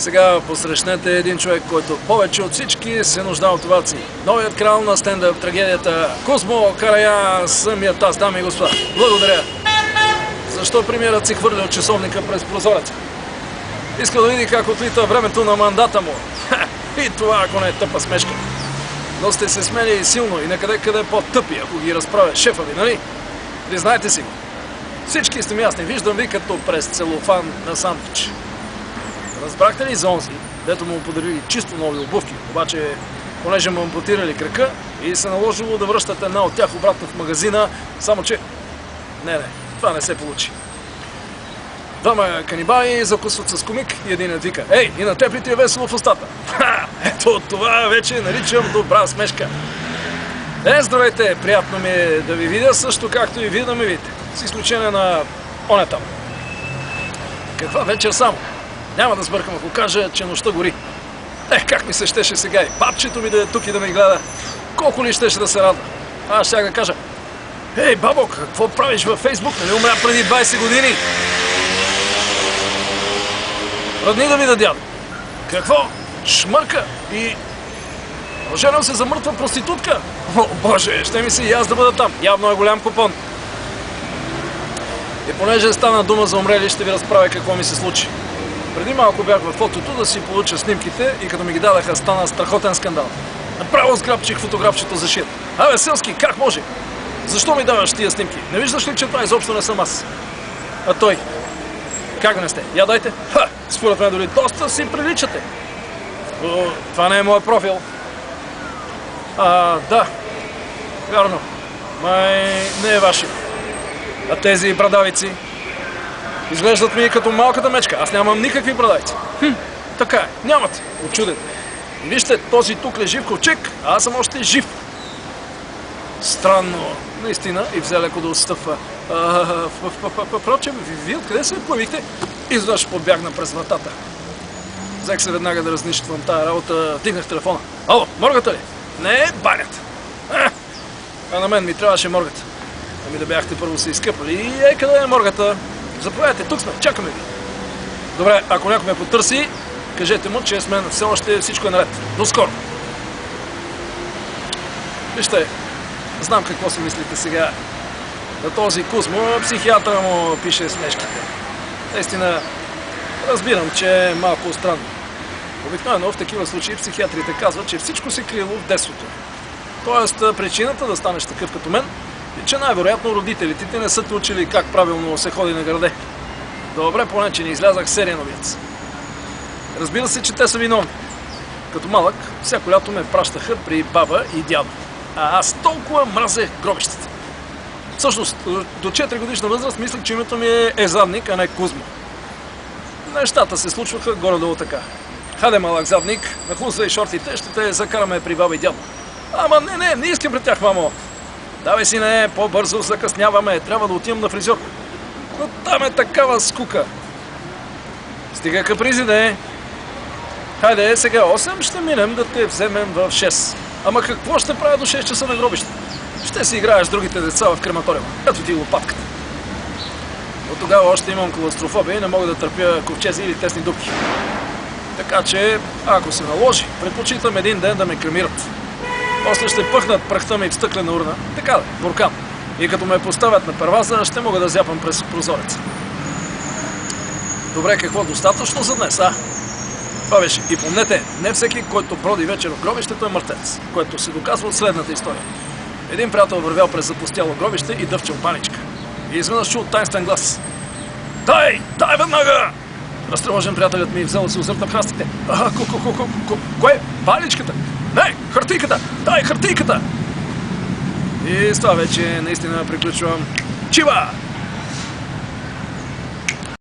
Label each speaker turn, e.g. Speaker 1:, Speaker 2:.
Speaker 1: Сега посрещнете един човек, който повече от всички се нуждае от овации. Новият крал на стендъп трагедията Козмо Караян, самият аз, дами и господа. Благодаря. Защо премиерът си хвърля от часовника през прозореца? Иска да види как отлита времето на мандата му. И това, ако не е тъпа смешка. Но сте се смели силно и накъде по-тъпи, ако ги разправя шефа ви, нали? Признайте си го. Всички сте ми ясни, виждам ви като през целофан на сандвич. Разбрахте ли за онзи, дето му подарили чисто нови обувки, обаче понеже му ампутирали крака и се наложило да връщат една от тях обратно в магазина, само че... Не, това не се получи. Двама канибали закусват с комик и един вика: "Ей, и на теб ли ти е весело в устата?" Ето това вече наричам добра смешка. Здравейте, приятно ми е да ви видя, също както и вие да ме видите. С изключение на оня там. Каква вечер само? Няма да сбъркам, ако кажа, че нощта гори. Как ми се щеше сега и бабчето ми да е тук и да ме гледа. Колко ли щеше да се радва. Аз ще да кажа: "Ей, бабо, какво правиш във Фейсбук? Нали умря преди 20 години?" Родни да видя дядо. Какво? Шмърка и... Оженил се за мъртва проститутка? О, боже, ще ми се и аз да бъда там. Явно е голям купон. И понеже стана дума за умрели, ще ви разправя какво ми се случи. Преди малко бях във фотото да си получа снимките и като ми ги дадаха, стана страхотен скандал. Направо сграбчих фотографчето за шит. Абе, Селски, как може? Защо ми даваш тия снимки? Не виждаш ли, че това изобщо не съм аз? А той: "Как не сте? Я дайте." Според мен дори доста си приличате. Това не е моят профил. Да. Вярно. Май не е ваши. А тези брадавици? Изглеждат ми като малката мечка. Аз нямам никакви брадавици. Така е. Нямате. Очуден. Вижте, този тук лежи в ковчег, а аз съм още жив. Странно. Наистина. И взе леко да отстъпва. Впрочем, вие откъде се появихте? Изведнъж подбягна през вратата. Взех се веднага да разнищвам тая работа. Дигнах телефона. "Ало, моргата ли?" "Не, банята." А на мен ми трябваше моргата. Ами да бяхте първо се изкъпали. Къде е моргата? Заповядайте, тук сме, чакаме ви. Добре, ако някой ме потърси, кажете му, че с мен все още всичко е наред. До скоро. Вижте, знам какво си мислите сега. На този Кузмо психиатъра му пише смешките. Наистина, разбирам, че е малко странно. Обикновено в такива случаи психиатрите казват, че всичко се криело в детството. Тоест, причината да станеш такъв като мен е, че най-вероятно родителите ти не са те учили как правилно се ходи на граде. Добре, поне, че не излязах сериен убиец. Разбира се, че те са виновни. Като малък, всяко лято ме пращаха при баба и дядо. А аз толкова мразех гробищата. Всъщност, до 4 годишна възраст мислех, че името ми е Езадник, а не Кузмо. Нещата се случваха горе-долу така. "Хайде, малък задник, нахлузвай шортите, ще те закараме при баба и дядо." "Ама не искам при тях, мамо." "Давай си, не, по-бързо закъсняваме, трябва да отивам на фризьор." "Но там е такава скука." "Стига капризи, не. Хайде, сега 8 ще минем да те вземем в 6. Ама какво ще правя до 6 часа на гробище? Ще си играеш с другите деца в крематориума. Ето ти лопатката." От тогава още имам клаустрофобия и не мога да търпя ковчези или тесни дупки. Така че, ако се наложи, предпочитам един ден да ме кремират. После ще пъхнат прахта ми в стъклена урна, така да, буркан. И като ме поставят на перваза, ще мога да зяпам през прозореца. Добре, какво достатъчно за днес, а? Това беше. И помнете, не всеки, който броди вечер в гробището, е мъртвец, което се доказва от следната история. Един приятел вървял през запустяло гробище и дъвчал баничка. И изведнъж чул таинствен глас: "Дай веднага!" Разтревожен приятелят ми взел да се озърта в храстите. Кое? Баничката? Не, хартийката! Дай хартийката! И с това вече наистина приключвам. Чива!